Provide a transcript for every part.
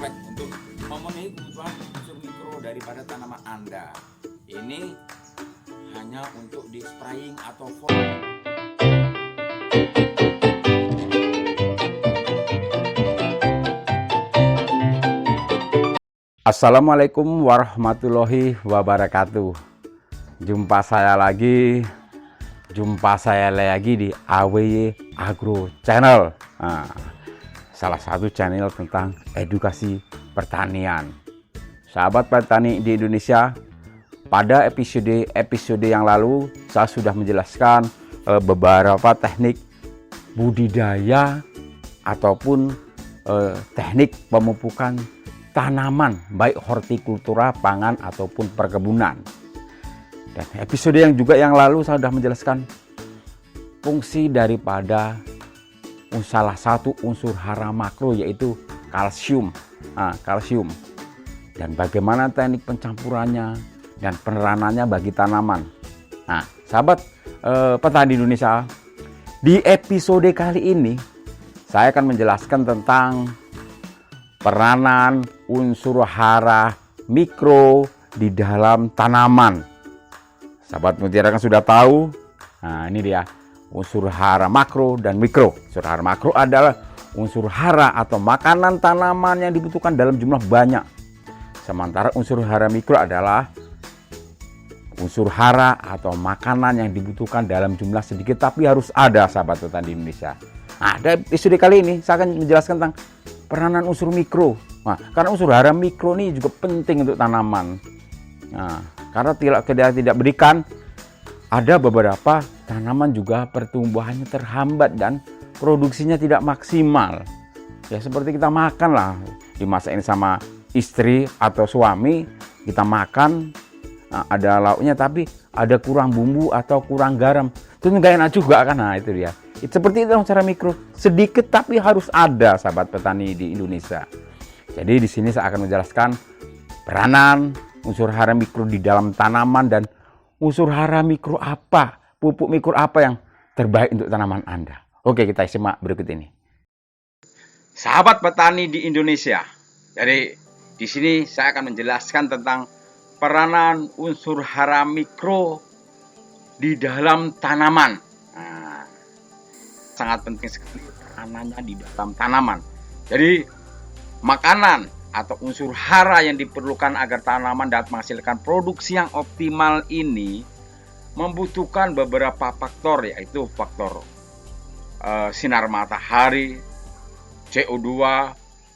perfect untuk memenuhi kebutuhan unsur mikro daripada tanaman Anda. Ini hanya untuk di spraying atau Assalamualaikum warahmatullahi wabarakatuh. Jumpa saya lagi di AWY Agro Channel. Salah satu channel tentang edukasi pertanian. Sahabat petani di Indonesia, pada episode yang lalu saya sudah menjelaskan beberapa teknik budidaya ataupun teknik pemupukan tanaman, baik hortikultura, pangan ataupun perkebunan. Dan episode yang lalu saya sudah menjelaskan fungsi daripada salah satu unsur hara makro, yaitu kalsium. Kalsium dan bagaimana teknik pencampurannya dan peneranannya bagi tanaman. Sahabat petani Indonesia, di episode kali ini saya akan menjelaskan tentang peranan unsur hara mikro di dalam tanaman. Sahabat mutiara kan sudah tahu. Ini dia unsur hara makro dan mikro. Unsur hara makro adalah unsur hara atau makanan tanaman yang dibutuhkan dalam jumlah banyak. Sementara unsur hara mikro adalah unsur hara atau makanan yang dibutuhkan dalam jumlah sedikit tapi harus ada, sahabat petani Indonesia. Di episode kali ini saya akan menjelaskan tentang peranan unsur mikro. Karena unsur hara mikro ini juga penting untuk tanaman. Karena tidak berikan, ada beberapa tanaman juga pertumbuhannya terhambat dan produksinya tidak maksimal. Ya seperti kita makan lah, dimasakin sama istri atau suami, kita makan, ada lauknya tapi ada kurang bumbu atau kurang garam, itu nggak enak juga kan. Itu dia. Seperti itu secara mikro, sedikit tapi harus ada, sahabat petani di Indonesia. Jadi di sini saya akan menjelaskan peranan unsur hara mikro di dalam tanaman dan unsur hara mikro apa, pupuk mikro apa yang terbaik untuk tanaman Anda. Oke, kita simak berikut ini. Sahabat petani di Indonesia, jadi di sini saya akan menjelaskan tentang peranan unsur hara mikro di dalam tanaman. Sangat penting sekali peranannya di dalam tanaman. Jadi makanan atau unsur hara yang diperlukan agar tanaman dapat menghasilkan produksi yang optimal ini membutuhkan beberapa faktor, yaitu faktor sinar matahari, CO2,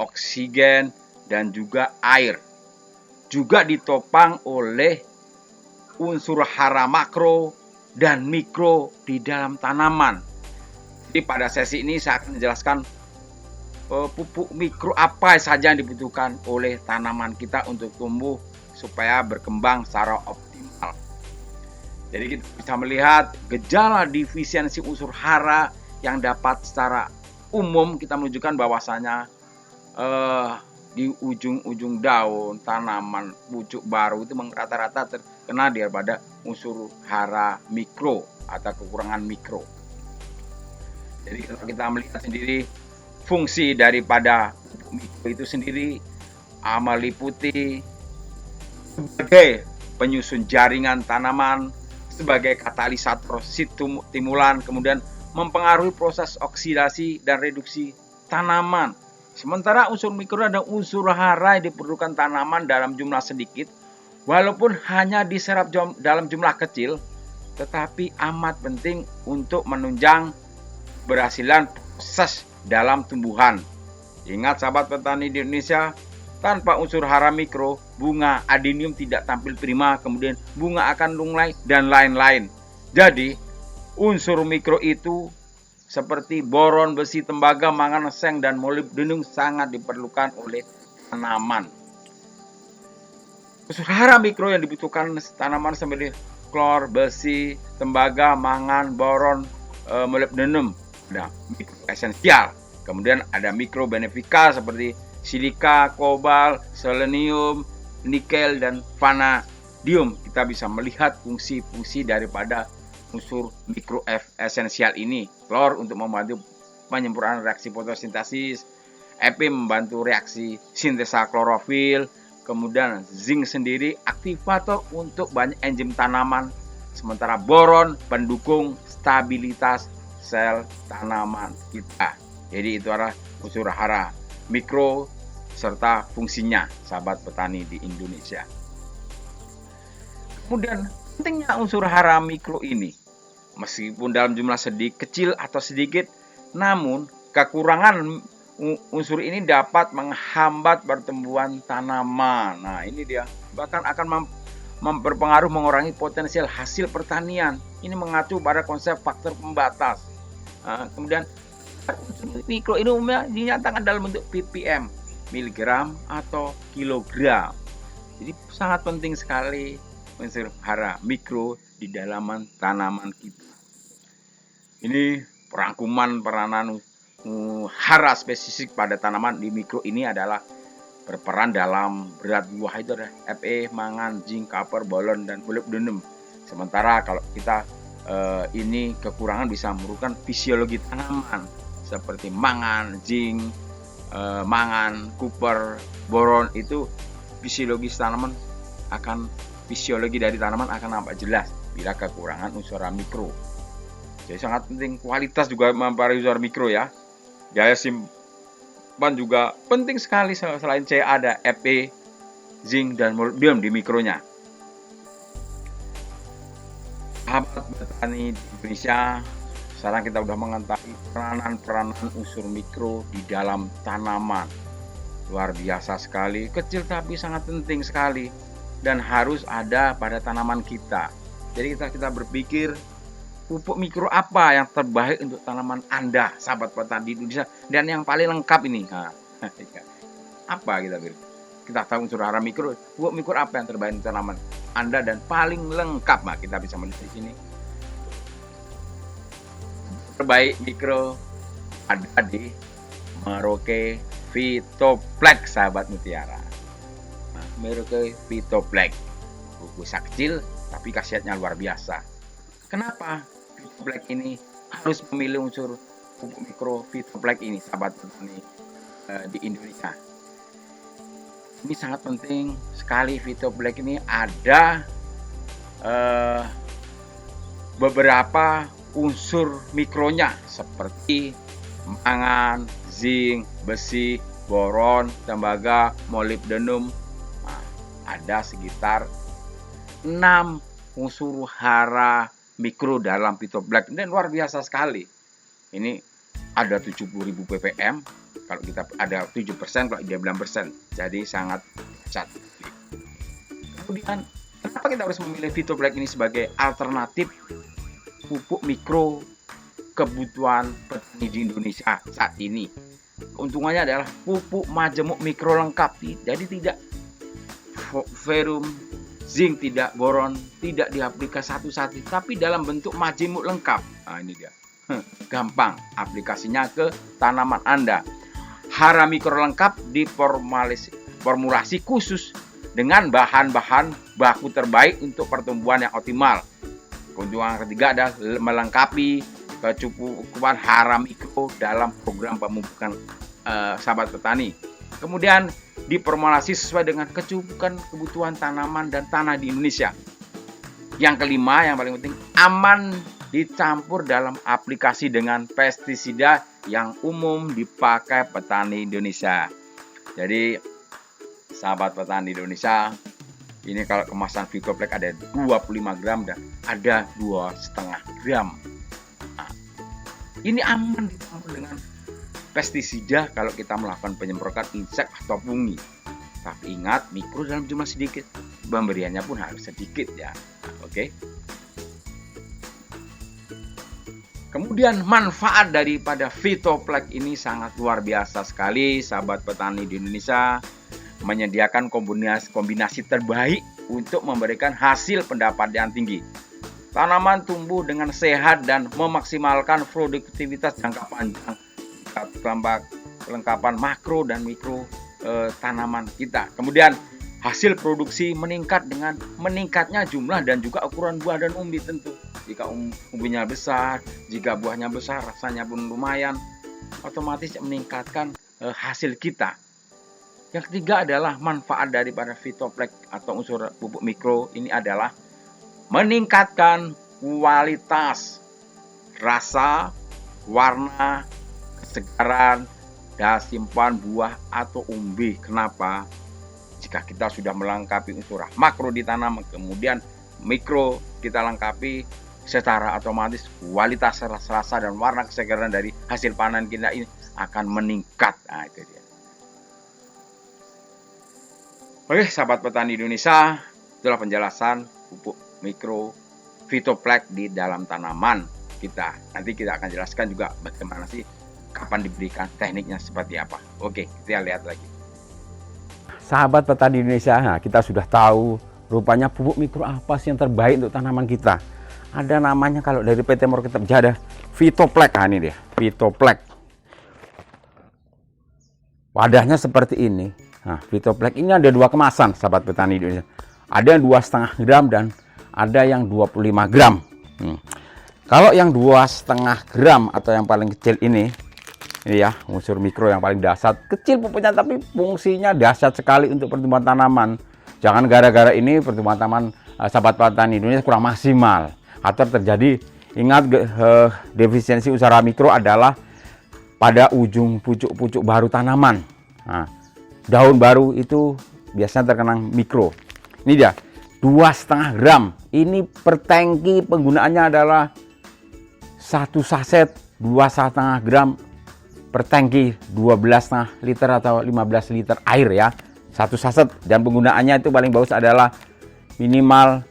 oksigen, dan juga air. Juga ditopang oleh unsur hara makro dan mikro di dalam tanaman. Jadi pada sesi ini saya akan menjelaskan pupuk mikro apa saja yang dibutuhkan oleh tanaman kita untuk tumbuh supaya berkembang secara optimal. Jadi kita bisa melihat gejala defisiensi unsur hara yang dapat secara umum kita menunjukkan bahwasanya di ujung-ujung daun tanaman pucuk baru itu rata-rata terkena daripada unsur hara mikro atau kekurangan mikro. Jadi kalau kita melihat sendiri fungsi daripada mikro itu sendiri meliputi sebagai penyusun jaringan tanaman, sebagai katalisator stimulan, kemudian mempengaruhi proses oksidasi dan reduksi tanaman. Sementara unsur mikro ada unsur hara yang diperlukan tanaman dalam jumlah sedikit, walaupun hanya diserap dalam jumlah kecil, tetapi amat penting untuk menunjang keberhasilan proses dalam tumbuhan. Ingat sahabat petani di Indonesia, tanpa unsur hara mikro, bunga adenium tidak tampil prima, kemudian bunga akan lunglai dan lain-lain. Jadi, unsur mikro itu seperti boron, besi, tembaga, mangan, seng, dan molibdenum sangat diperlukan oleh tanaman. Unsur hara mikro yang dibutuhkan tanaman seperti klor, besi, tembaga, mangan, boron, molibdenum, ada mikro esensial. Kemudian ada mikro benefikal seperti silika, kobalt, selenium, nikel, dan vanadium. Kita bisa melihat fungsi-fungsi daripada unsur mikro esensial ini. Klor untuk membantu penyempurnaan reaksi fotosintesis, Fe membantu reaksi sintesa klorofil, kemudian zinc sendiri aktivator untuk banyak enzim tanaman, sementara boron pendukung stabilitas sel tanaman kita. Jadi itu adalah unsur hara mikro serta fungsinya, sahabat petani di Indonesia. Kemudian pentingnya unsur hara mikro ini, meskipun dalam jumlah kecil atau sedikit, namun kekurangan unsur ini dapat menghambat pertumbuhan tanaman. Nah, ini dia, bahkan akan berpengaruh mengurangi potensial hasil pertanian. Ini mengacu pada konsep faktor pembatas. Nah, kemudian mikro ini umumnya dinyatakan dalam bentuk ppm, miligram atau kilogram. Jadi sangat penting sekali unsur hara mikro di dalam tanaman kita. Ini perangkuman peranan hara spesifik pada tanaman di mikro ini adalah berperan dalam berat buah itu ada Fe, mangan, zinc, copper, boron, dan molybdenum. Sementara kalau kita ini kekurangan bisa merugikan fisiologi tanaman seperti mangan, zinc, mangan, copper, boron itu fisiologi dari tanaman akan nampak jelas bila kekurangan unsur mikro. Jadi sangat penting, kualitas juga mempengaruhi unsur mikro ya. Daya simpan juga penting sekali, selain C ada Fe, zinc, dan molybdenum di mikronya. Sahabat petani di Indonesia, sekarang kita sudah mengetahui peranan unsur mikro di dalam tanaman. Luar biasa sekali, kecil tapi sangat penting sekali dan harus ada pada tanaman kita. Jadi kita berpikir pupuk mikro apa yang terbaik untuk tanaman Anda, sahabat petani di Indonesia, dan yang paling lengkap ini. Nah, apa kita tahu unsur hara mikro, pupuk mikro apa yang terbaik untuk tanaman Anda dan paling lengkap. Nah, kita bisa melihat di sini. Terbaik mikro ada di Merauke Phytoplex, sahabat mutiara. Nah, Merauke Phytoplex bisa kecil tapi khasiatnya luar biasa. Kenapa Phytoplex ini harus memilih unsur pupuk mikro Phytoplex ini, sahabat petani di Indonesia? Ini sangat penting sekali. Phytoplex ini ada beberapa unsur mikronya seperti mangan, zinc, besi, boron, tembaga, molybdenum. Nah, ada sekitar 6 unsur hara mikro dalam Phytoplex, dan luar biasa sekali. Ini ada 70.000 ppm, kalau kita ada 7%, kalau dia 9%, jadi sangat cat. Kemudian kenapa kita harus memilih Phytoplex ini sebagai alternatif pupuk mikro kebutuhan petani di Indonesia saat ini? Keuntungannya adalah pupuk majemuk mikro lengkap, jadi tidak ferrum, zinc, tidak boron, tidak diaplikasi satu-satu, tapi dalam bentuk majemuk lengkap. Nah, ini dia. Gampang aplikasinya ke tanaman Anda. Hara mikro lengkap diformulasi khusus dengan bahan-bahan baku terbaik untuk pertumbuhan yang optimal. Keuntungan ketiga adalah melengkapi kecukupan hara mikro dalam program pemupukan sahabat petani. Kemudian diformulasi sesuai dengan kebutuhan tanaman dan tanah di Indonesia. Yang kelima, yang paling penting, aman dicampur dalam aplikasi dengan pestisida yang umum dipakai petani Indonesia. Jadi sahabat petani Indonesia, ini kalau kemasan Phytoplex ada 25 gram dan ada 2,5 gram. Nah, ini aman dicampur dengan pestisida kalau kita melakukan penyemprotan insek atau fungi. Tapi ingat, mikro dalam jumlah sedikit, pemberiannya pun harus sedikit ya. Oke. Kemudian manfaat daripada Phytoplex ini sangat luar biasa sekali, sahabat petani di Indonesia. Menyediakan kombinasi terbaik untuk memberikan hasil pendapat yang tinggi. Tanaman tumbuh dengan sehat dan memaksimalkan produktivitas jangka panjang. Kelengkapan makro dan mikro tanaman kita. Kemudian hasil produksi meningkat dengan meningkatnya jumlah dan juga ukuran buah dan umbi tentu. Jika umbinya besar, jika buahnya besar, rasanya pun lumayan, otomatis meningkatkan hasil kita. Yang ketiga adalah manfaat daripada Vitoplex atau unsur pupuk mikro ini adalah meningkatkan kualitas, rasa, warna, kesegaran, daya simpan buah atau umbi. Kenapa? Jika kita sudah melengkapi unsur makro di tanaman, kemudian mikro kita lengkapi, secara otomatis kualitas rasa dan warna kesegaran dari hasil panen kita ini akan meningkat. Nah, itu dia. Oke, sahabat petani Indonesia, itulah penjelasan pupuk mikro Vitoplex di dalam tanaman kita. Nanti kita akan jelaskan juga bagaimana sih, kapan diberikan, tekniknya seperti apa. Oke, kita lihat lagi. Sahabat petani Indonesia, nah, kita sudah tahu rupanya pupuk mikro apa sih yang terbaik untuk tanaman kita. Ada namanya kalau dari PT Morket ada Vitoplex. Nah, ini dia, Vitoplex. Wadahnya seperti ini. Nah, Vitoplex ini ada dua kemasan, sahabat petani Indonesia. Ada yang 2,5 gram dan ada yang 25 gram. Kalau yang 2,5 gram atau yang paling kecil ini ya, unsur mikro yang paling dahsyat, kecil pupuknya tapi fungsinya dahsyat sekali untuk pertumbuhan tanaman. Jangan gara-gara ini pertumbuhan tanaman sahabat petani Indonesia kurang maksimal atau terjadi, ingat defisiensi unsur mikro adalah pada ujung pucuk-pucuk baru tanaman. Nah, daun baru itu biasanya terkena mikro. Ini dia, 2,5 gram. Ini per tangki penggunaannya adalah 1 saset 2,5 gram per tangki, 12,5 liter atau 15 liter air ya. 1 saset, dan penggunaannya itu paling bagus adalah minimal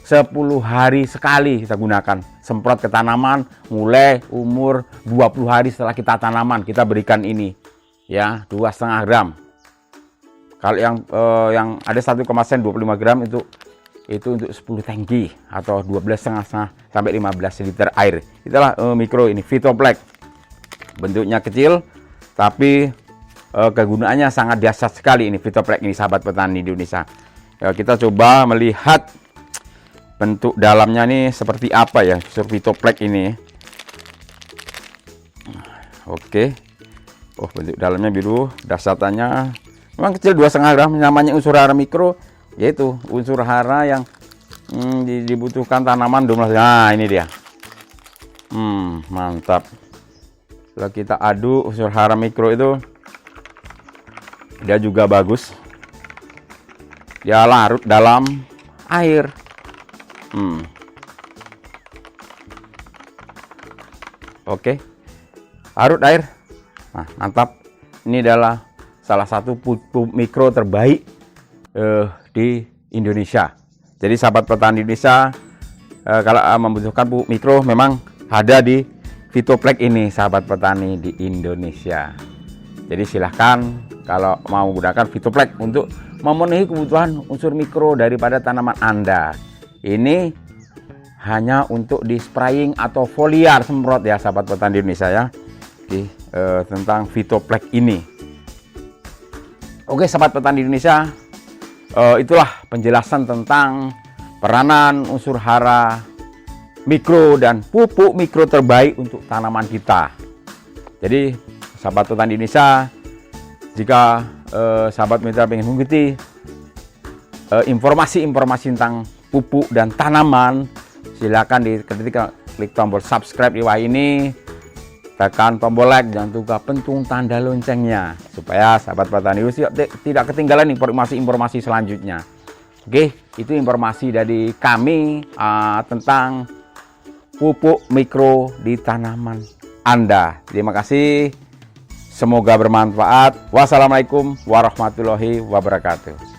10 hari sekali kita gunakan. Semprot ke tanaman mulai umur 20 hari setelah kita tanaman, kita berikan ini ya, 2,5 gram. Kalau yang ada 1,25 gram itu untuk 10 tangki atau 12,5 sampai 15 liter air. Itulah mikro ini Vitoplex. Bentuknya kecil tapi kegunaannya sangat dahsyat sekali ini Vitoplex ini, sahabat petani Indonesia. Ya, kita coba melihat bentuk dalamnya nih seperti apa ya unsur Vitoplex ini. Oke. Oh, bentuk dalamnya biru, dahsyatannya memang kecil, 2,5 gram. Namanya unsur hara mikro, yaitu unsur hara yang dibutuhkan tanaman 12. Nah, ini dia. Mantap. Kalau kita aduk unsur hara mikro itu, dia juga bagus. Dia larut dalam air. Oke. Larut air. Nah, mantap. Ini adalah salah satu pupuk mikro terbaik di Indonesia. Jadi sahabat petani Indonesia, kalau membutuhkan pupuk mikro memang ada di Vitoplex ini, sahabat petani di Indonesia. Jadi silahkan kalau mau menggunakan Vitoplex untuk memenuhi kebutuhan unsur mikro daripada tanaman Anda. Ini hanya untuk di spraying atau foliar semprot ya, sahabat petani Indonesia ya, tentang Vitoplex ini. Oke, sahabat petani Indonesia, itulah penjelasan tentang peranan unsur hara mikro dan pupuk mikro terbaik untuk tanaman kita. Jadi sahabat petani Indonesia, jika sahabat mitra ingin mengikuti informasi-informasi tentang pupuk dan tanaman, silakan klik tombol subscribe di bawah ini, tekan tombol like, dan juga pentung tanda loncengnya supaya sahabat petani tidak ketinggalan informasi-informasi selanjutnya. Oke, itu informasi dari kami tentang pupuk mikro di tanaman Anda. Terima kasih, semoga bermanfaat. Wassalamualaikum warahmatullahi wabarakatuh.